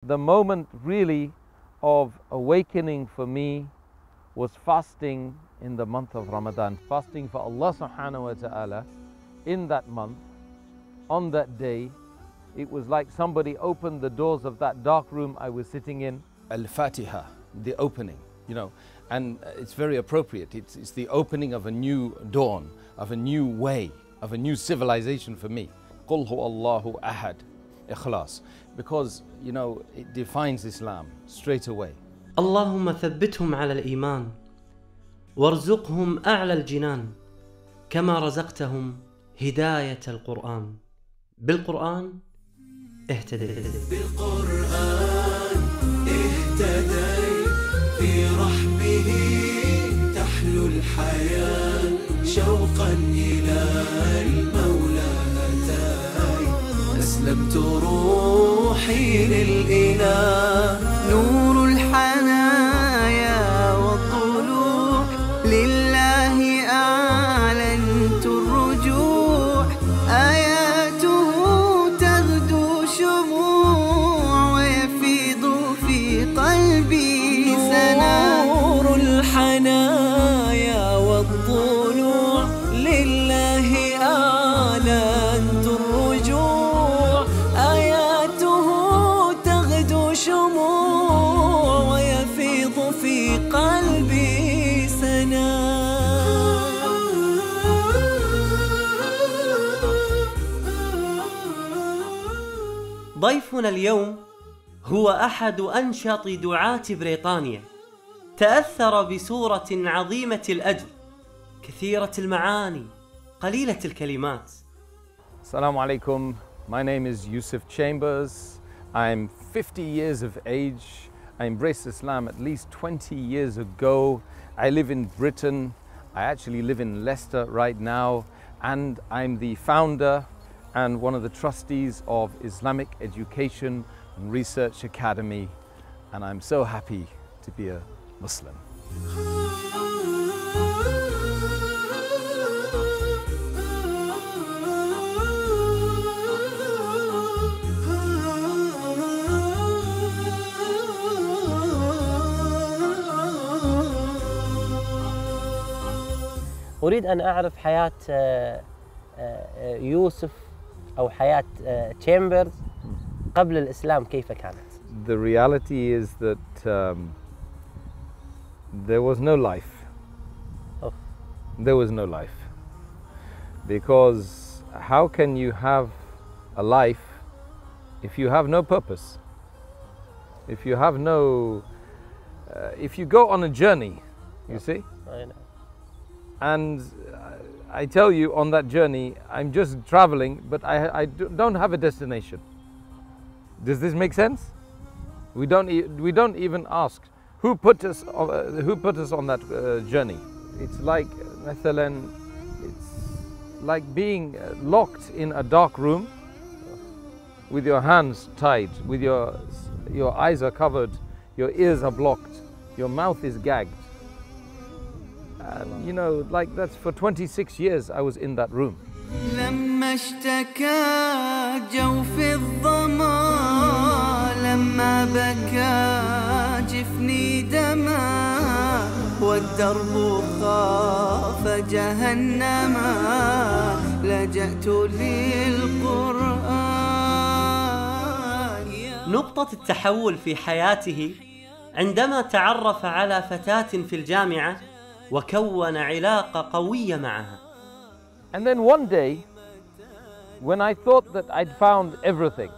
The moment really of awakening for me was fasting in the month of Ramadan, fasting for Allah subhanahu wa ta'ala in that month. On that day, it was like somebody opened the doors of that dark room I was sitting in. Al-Fatiha, the opening, and it's very appropriate. It's the opening of a new dawn, of a new way, of a new civilization for me. Qul huwa Allahu ahad, ikhlas, because it defines Islam straight away. اللهم ثبتهم على الإيمان وارزقهم أعلى الجنان كما رزقتهم هداية القرآن. بالقرآن اهتديت. بالقرآن اهتديت، في رحمه تحلو الحياة، شوقا إلى المولى هداي، أسلمت روحي للإله، نور الحنايا والطلوع، لله أعلنت الرجوع، آياته تغدو شموع، ويفيض في قلبي سنا، نور الحنايا والطلوع، لله أعلنت الرجوع، آياته تغدو شموع، ويفيض في قلبي سنا. ضيفنا اليوم هو أحد أنشط دعاة بريطانيا، تأثر بسورة عظيمة الأجر، كثيرة المعاني، قليلة الكلمات. Assalamu alaikum. My name is Yusuf Tchambers. I'm 50 years of age. I embraced Islam at least 20 years ago. I live in Britain. I actually live in Leicester right now, and I'm the founder and one of the trustees of Islamic Education and Research Academy, and I'm so happy to be a Muslim. أريد أن أعرف حياة يوسف أو حياة تشامبرز قبل الإسلام كيف كانت؟ The reality is that there was no life. Oh. There was no life. Because how can you have a life if you have no purpose? If you have no... if you go on a journey, you see? I know. And I tell you, on that journey, I'm just traveling, but I don't have a destination. Does this make sense? We don't even ask who put us on that journey. It's like, مثلا, it's like being locked in a dark room with your hands tied, with your eyes are covered, your ears are blocked, your mouth is gagged. And like that's for 26 years I was in that room. لما اشتكى جوف الظما، لما بكى جفني دما، والدرب خاف جهنما، لجأت للقرآن. نقطة التحول في حياته عندما تعرف على فتاة في الجامعة وكون علاقة قوية معها. And then one day, when I thought that I'd found everything,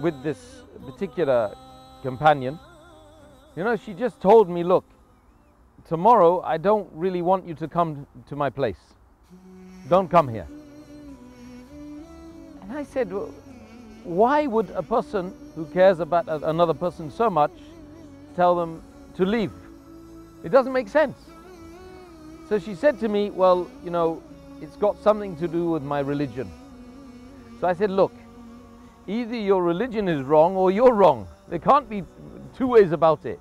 with this particular companion, she just told me, look, tomorrow I don't really want you to come to my place. Don't come here. And I said, well, why would a person who cares about another person so much tell them to leave? It doesn't make sense. So she said to me, well, it's got something to do with my religion. So I said, look, either your religion is wrong or you're wrong. There can't be two ways about it.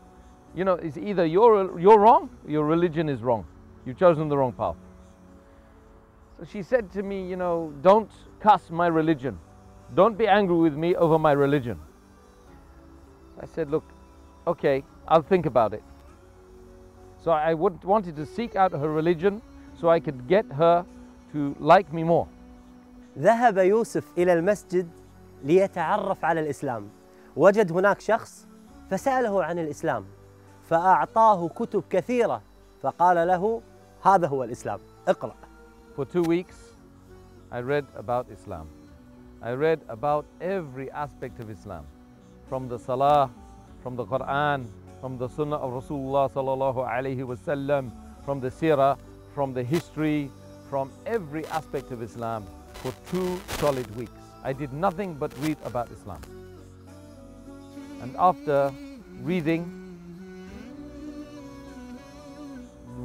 It's either you're wrong, or your religion is wrong. You've chosen the wrong path. So she said to me, don't cuss my religion. Don't be angry with me over my religion. I said, look, okay, I'll think about it. So I wanted to seek out her religion so I could get her to like me more. ذهب يوسف إلى المسجد ليتعرف على الإسلام. وجد هناك شخص فسأله عن الإسلام، فأعطاه كتب كثيرة، فقال له هذا هو الإسلام، اقرأ. For 2 weeks, I read about Islam. I read about every aspect of Islam, from the Salah, from the Quran, from the Sunnah of Rasulullah sallallahu alaihi wasallam, from the Seerah, from the history, from every aspect of Islam for 2 solid weeks. I did nothing but read about Islam. And after reading,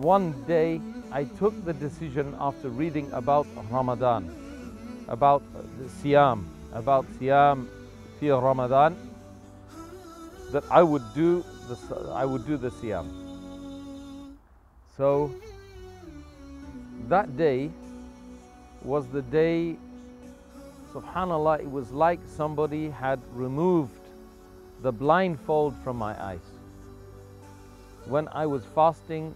one day I took the decision after reading about Ramadan, about the Siyam, about Siyam fi Ramadan, that I would do the Siyam. So that day was the day, subhanallah, it was like somebody had removed the blindfold from my eyes. When I was fasting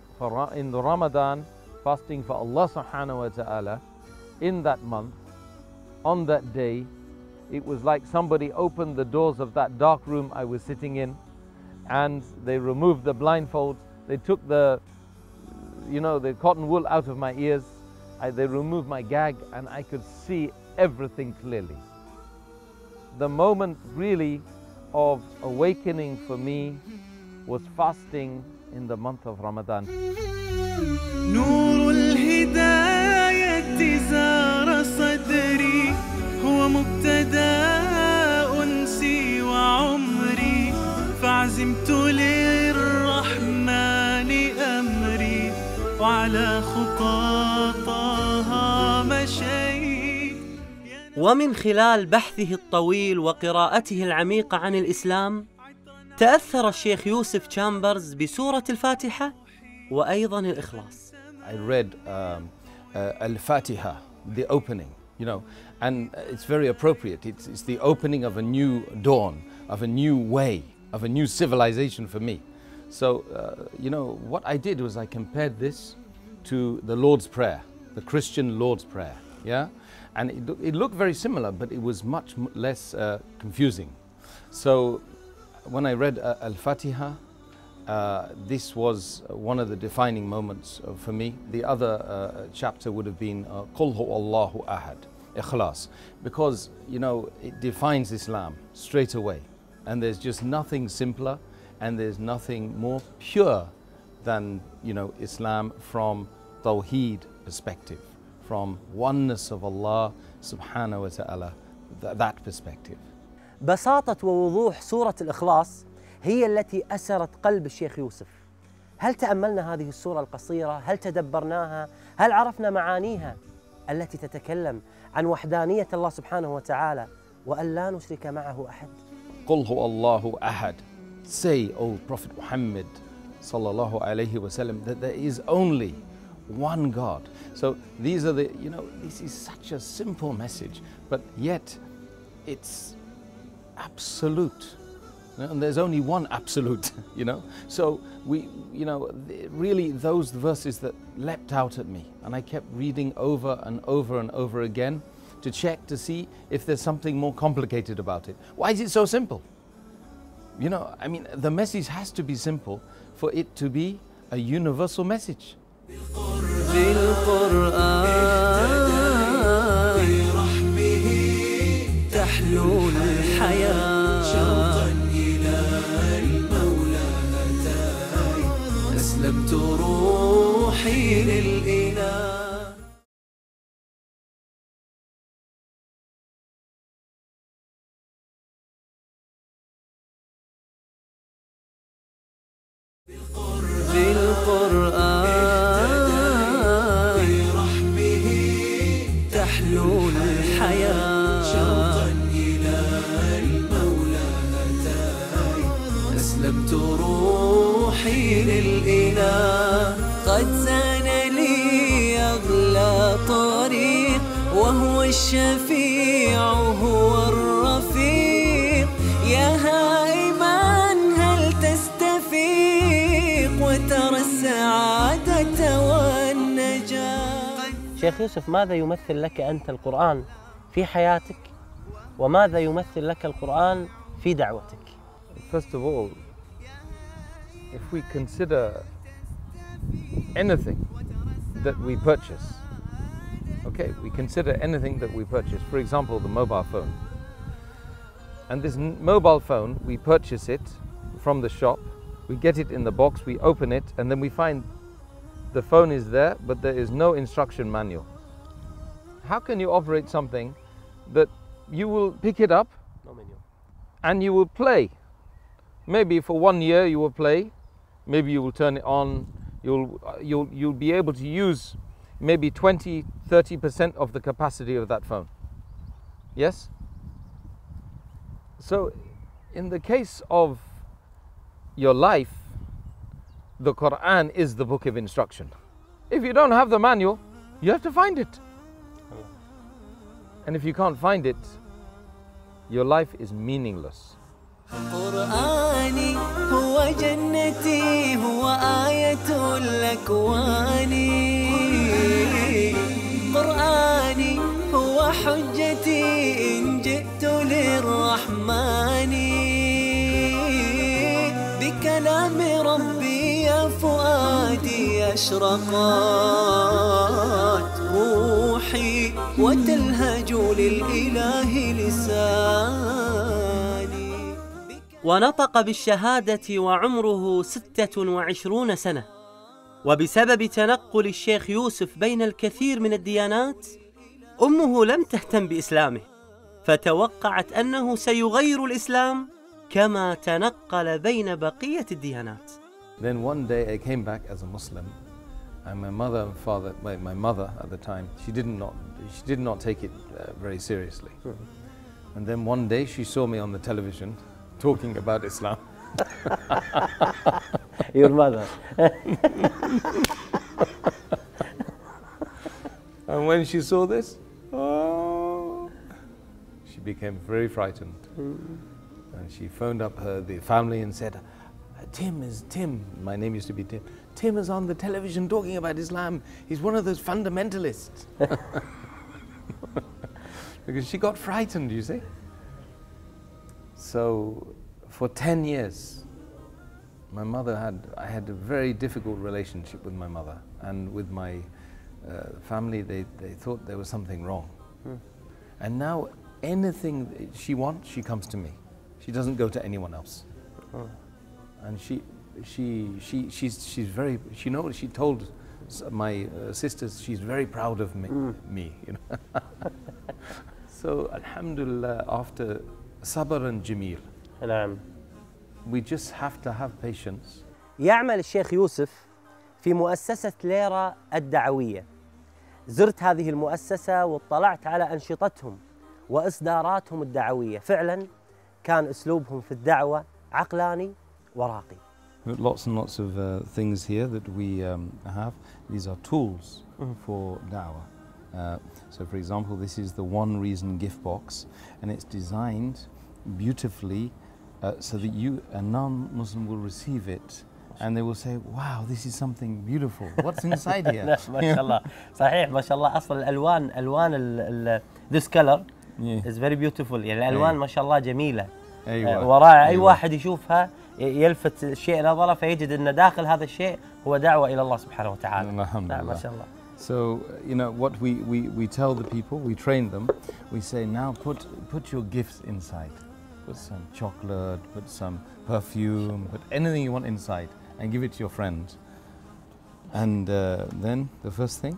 in the Ramadan, fasting for Allah subhanahu wa ta'ala, in that month, on that day, it was like somebody opened the doors of that dark room I was sitting in, and they removed the blindfold. They took the cotton wool out of my ears. They removed my gag, and I could see everything clearly. The moment really of awakening for me was fasting in the month of Ramadan. نور الهداية زار صدري هو مبتدأ أنسي وعمري فعزمت للرحمن أمري وعلى خطاها مشيت. ومن خلال بحثه الطويل وقراءته العميقة عن الإسلام، تأثر الشيخ يوسف تشامبرز بسورة الفاتحة وأيضا الإخلاص. I read Al-Fatiha, the opening, and it's very appropriate. It's the opening of a new dawn, of a new way, of a new civilization for me. So, what I did was I compared this to the Lord's Prayer, the Christian Lord's Prayer, yeah? And it looked very similar, but it was much less confusing. So, when I read Al-Fatiha, this was one of the defining moments for me. The other chapter would have been Qul Hu Allahu Ahad, Ikhlas, because it defines Islam straight away, and there's just nothing simpler and there's nothing more pure than Islam from Tawheed perspective, from oneness of Allah subhanahu wa ta'ala, that perspective. بساطة ووضوح سورة الإخلاص هي التي أسرت قلب الشيخ يوسف. هل تأملنا هذه السورة القصيرة؟ هل تدبرناها؟ هل عرفنا معانيها التي تتكلم عن وحدانية الله سبحانه وتعالى وأن لا نشرك معه أحد؟ قل هو الله أحد. Say, O Prophet Muhammad sallallahu alayhi wa sallam, that there is only one God. So these are this is such a simple message, but yet it's absolute. And there's only one absolute, So really those verses that leapt out at me, and I kept reading over and over and over again to check to see if there's something more complicated about it. Why is it so simple? The message has to be simple for it to be a universal message. أسلمت روحي للإله. بالقرآن برحمه تحلو الحياة شوقا إلى المولى أتاي أسلمت روحي للإله. قد زان لي أغلى طريق وهو الشفيع هو الرفيق يا هائما شيخ يوسف، ماذا يمثل لك أنت القرآن في حياتك، وماذا يمثل لك القرآن في دعوتك؟ First of all, if we consider anything that we purchase, okay, we consider anything that we purchase, for example, the mobile phone. And this mobile phone, we purchase it from the shop, we get it in the box, we open it, and then we find the phone is there, but there is no instruction manual. How can you operate something that you will pick it up and you will play? Maybe for 1 year you will play, maybe you will turn it on, you'll be able to use maybe 20-30% of the capacity of that phone. Yes? So in the case of your life, the Quran is the book of instruction. If you don't have the manual, you have to find it. And if you can't find it, your life is meaningless. قرآني هو جنتي هو آية الأكوان قرآني هو حجتي إن جئت للرحمن بكلام ربي يا فؤادي أشرقت روحي وتلهج للإله لساني. ونطق بالشهادة وعمره 26 سنة، وبسبب تنقل الشيخ يوسف بين الكثير من الديانات أمه لم تهتم بإسلامه، فتوقعت أنه سيغير الإسلام كما تنقل بين بقية الديانات. Then one day I came back as a Muslim, and my mother and father, my mother at the time, she did not take it very seriously. And then one day she saw me on the television talking about Islam. Your mother. And when she saw this, oh, she became very frightened. And she phoned up the family and said, Tim, my name used to be Tim. Tim is on the television talking about Islam. He's one of those fundamentalists. Because she got frightened, you see. So for 10 years, I had a very difficult relationship with my mother, and with my family, they thought there was something wrong. And now anything she wants, she comes to me. She doesn't go to anyone else. And she told my sisters she's very proud of me, you know. So alhamdulillah, after sabr and jameel, we just have to have patience. يعمل الشيخ يوسف في مؤسسة ليرة الدعوية. زرت هذه المؤسسة واطلعت على أنشطتهم وإصداراتهم الدعوية. فعلا كان أسلوبهم في الدعوة عقلاني وراقي. Lots and lots of things here that we have. These are tools for da'wah. So for example, this is the One Reason gift box, and it's designed beautifully so that a non-Muslim will receive it and they will say, wow, this is something beautiful. What's inside here? ما شاء الله. صحيح ما شاء الله. أصلا الألوان this color is very beautiful. يعني الألوان ما شاء الله جميلة. ورائع. أي واحد يشوفها يلفت الشيء نظره فيجد أن داخل هذا الشيء هو دعوة إلى الله سبحانه وتعالى. ما شاء الله. So, you know, what we tell the people, we train them, we say, now put your gifts inside. Put some chocolate, put some perfume, put anything you want inside and give it to your friends. And then the first thing,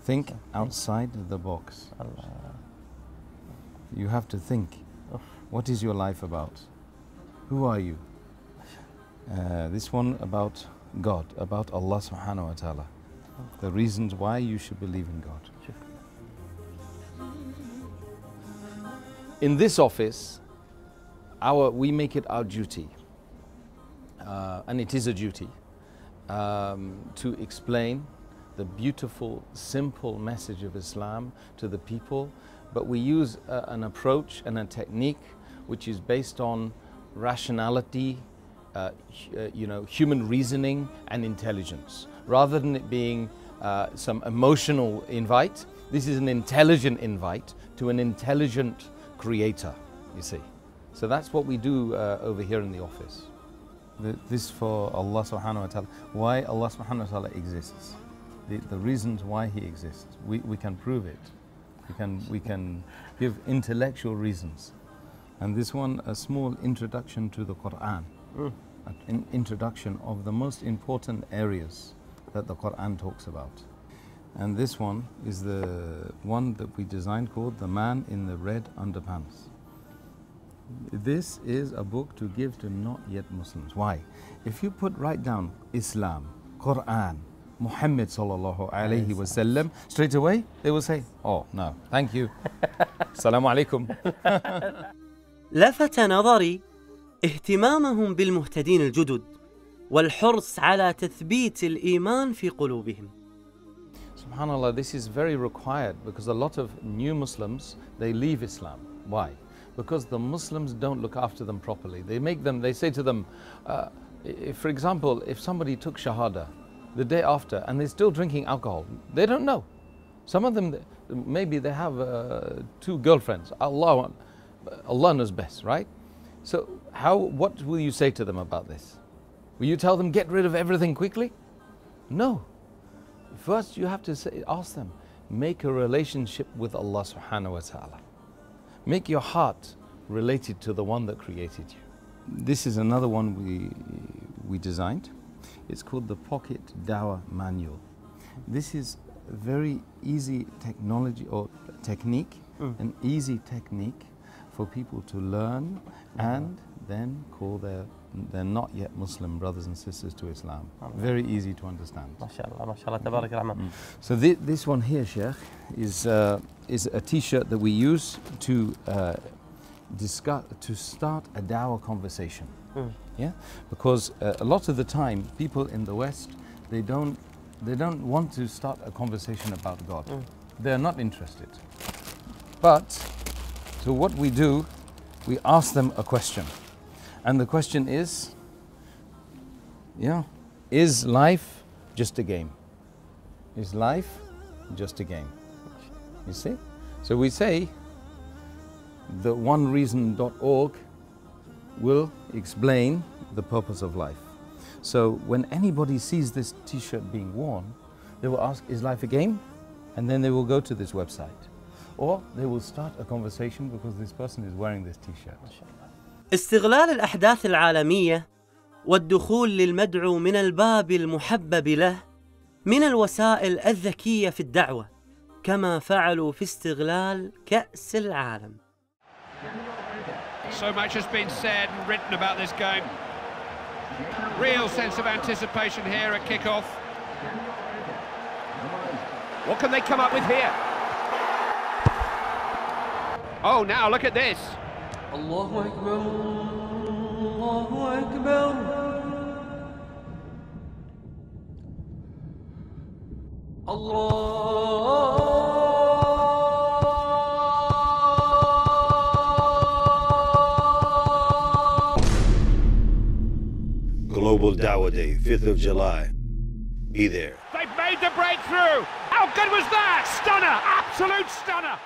think outside the box. You have to think, what is your life about? Who are you? This one about God, about Allah subhanahu wa ta'ala. The reasons why you should believe in God. In this office, we make it our duty, and it is a duty, to explain the beautiful, simple message of Islam to the people, but we use an approach and a technique which is based on rationality, human reasoning and intelligence, rather than it being some emotional invite. This is an intelligent invite to an intelligent creator, you see. So that's what we do over here in the office. This for Allah subhanahu wa ta'ala. Why Allah subhanahu wa ta'ala exists. The reasons why He exists. We can prove it. We can give intellectual reasons. And this one, a small introduction to the Qur'an. An introduction of the most important areas that the Qur'an talks about. And this one is the one that we designed called The Man in the Red Underpants. This is a book to give to not yet Muslims. Why? If you put right down Islam, Qur'an, Muhammad sallallahu alayhi wasallam, straight away they will say, oh no, thank you. Assalamu alaikum. لفت نظري اهتمامهم بالمهتدين الجدد والحرص على تثبيت الإيمان في قلوبهم. SubhanAllah, this is very required because a lot of new Muslims, they leave Islam. Why? Because the Muslims don't look after them properly. They say to them, for example, if somebody took Shahada the day after and they're still drinking alcohol, they don't know. Some of them, maybe they have 2 girlfriends. Allah knows best, right? So what will you say to them about this? Will you tell them get rid of everything quickly? No. First you have to ask them, make a relationship with Allah subhanahu wa ta'ala. Make your heart related to the one that created you. This is another one we designed. It's called the Pocket Dawah Manual. This is a very easy technology or technique, an easy technique for people to learn and then call their not yet Muslim brothers and sisters to Islam. Very easy to understand. MashaAllah, tabarak rahman. So this one here, Sheikh, is a t-shirt that we use to start a dawah conversation. Yeah, because a lot of the time people in the West, they don't want to start a conversation about God. They're not interested. But so what we do, we ask them a question. And the question is, is life just a game? Is life just a game? You see? So we say the onereason.org will explain the purpose of life. So when anybody sees this t-shirt being worn, they will ask, is life a game? And then they will go to this website. Or they will start a conversation because this person is wearing this t-shirt. استغلال الأحداث العالمية والدخول للمدعو من الباب المحبب له من الوسائل الذكية في الدعوة، كما فعلوا في استغلال كأس العالم. So much has been said and written about this game. Real sense of anticipation here at kick-off. What can they come up with here? Oh, now look at this. Allahu Akbar, Allahu Akbar. Allah. Global Dawah Day, 5th of July. Be there. They've made the breakthrough. How good was that? Stunner, absolute stunner.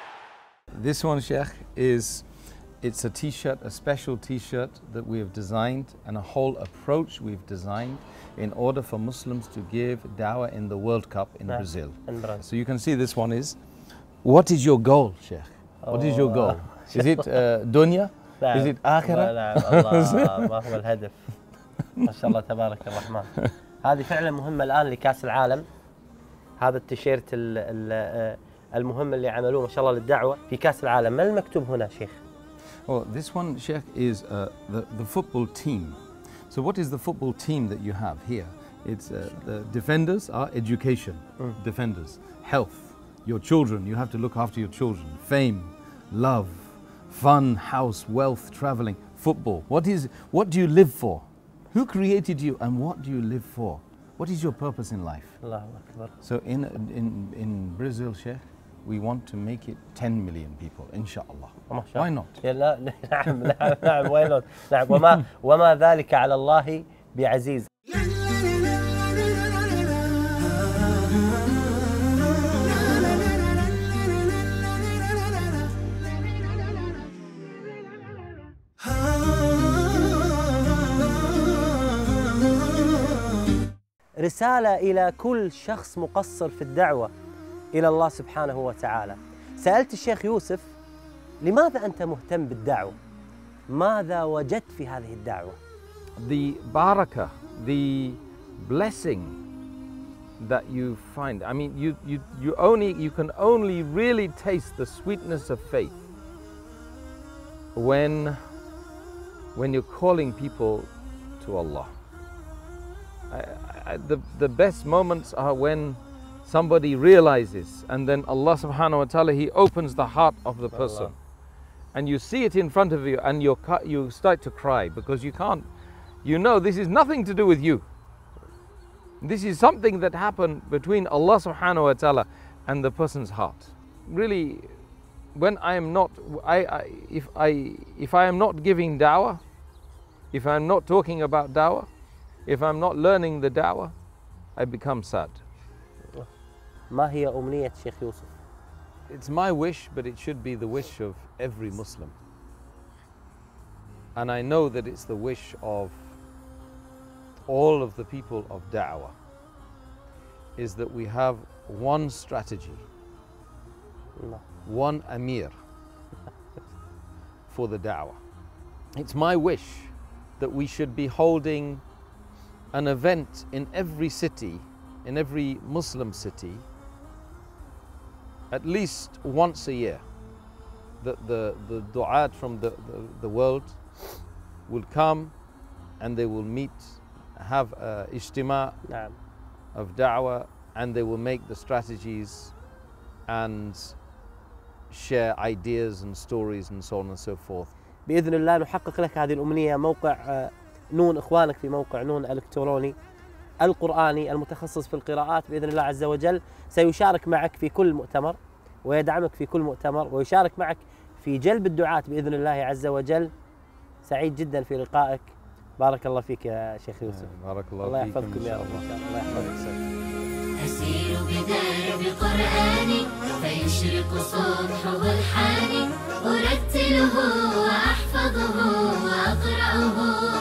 This one, Sheikh, it's a t-shirt, a special t-shirt that we have designed, and a whole approach we've designed in order for Muslims to give dawah in the World Cup in Brazil. So you can see this one is, what is your goal, Sheikh? What is your goal? Is it dunya? Is it akhirah? الله ما هو الهدف. ما شاء الله تبارك الرحمن. هذه فعلا مهمة الآن لكأس العالم. هذا التيشيرت المهم اللي عملوه ما شاء الله للدعوة في كأس العالم. ما المكتوب هنا شيخ؟ Well, this one, Sheikh, is the football team. So what is the football team that you have here? It's the defenders are education, defenders, health, your children, you have to look after your children, fame, love, fun, house, wealth, traveling, football. What do you live for? Who created you and what do you live for? What is your purpose in life? Allahu Akbar. So in Brazil, Sheikh, we want to make it 10 million people, inshallah. Why not? لا نعم نعم why not? نعم وما ذلك على الله بعزيز. رسالة إلى كل شخص مقصر في الدعوة إلى الله سبحانه وتعالى. سألت الشيخ يوسف: لماذا أنت مهتم بالدعوة؟ ماذا وجدت في هذه الدعوة؟ The barakah, the blessing that you find. I mean, you can only really taste the sweetness of faith when you're calling people to Allah. The best moments are when somebody realizes, and then Allah subhanahu wa ta'ala, He opens the heart of the person. And you see it in front of you, and you start to cry, because you can't, you know this is nothing to do with you. This is something that happened between Allah subhanahu wa ta'ala and the person's heart. Really, when I am not, if I am not giving da'wah, if I am not talking about da'wah, if I'm not learning the da'wah, I become sad. ما هي أمنية شيخ يوسف؟ It's my wish, but it should be the wish of every Muslim. And I know that it's the wish of all of the people of da'wah, is that we have one strategy, one amir for the da'wah. It's my wish that we should be holding an event in every city, in every Muslim city, at least once a year, that the du'at from the world will come and they will meet, have a ijtima of da'wah, and they will make the strategies and share ideas and stories and so on and so forth. بإذن الله نحقق لك هذه الأمنية. موقع نون، إخوانك في موقع نون الإلكتروني القرآني المتخصص في القراءات بإذن الله عز وجل سيشارك معك في كل مؤتمر ويدعمك في كل مؤتمر ويشارك معك في جلب الدعاة بإذن الله عز وجل. سعيد جدا في لقائك. بارك الله فيك يا شيخ يوسف. بارك الله الله فيكم يحفظكم يا رب. الله يحفظك. أسير بدرب قرآني فيشرق صبحه الحاني أرتله وأحفظه وأقرأه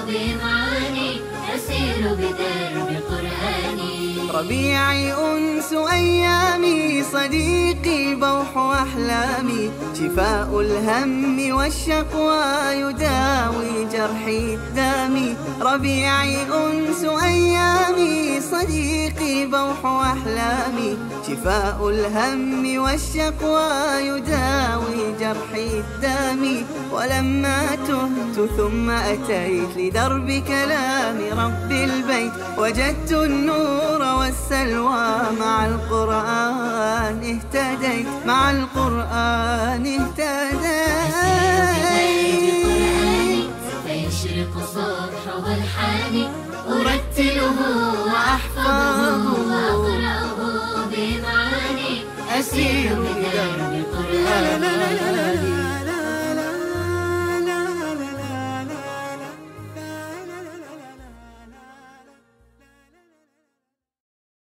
بمعاني أسير بدرب قرآني ربيعي أنس أيامي صديقي بوح أحلامي شفاء الهم والشقوى يداوي جرحي دامي ربيعي أنس أيامي صديقي بوح أحلامي شفاء الهم والشقوى يداوي جرحي دامي ولما تهت ثم أتيت لدرب كلام رب البيت وجدت النور والسلوى مع القرآن اهتديت مع القرآن اهتديت فيشرق صبحه الحاني أرتله وأحفظه وأقرأه بمعاني أسير بدرب قرآني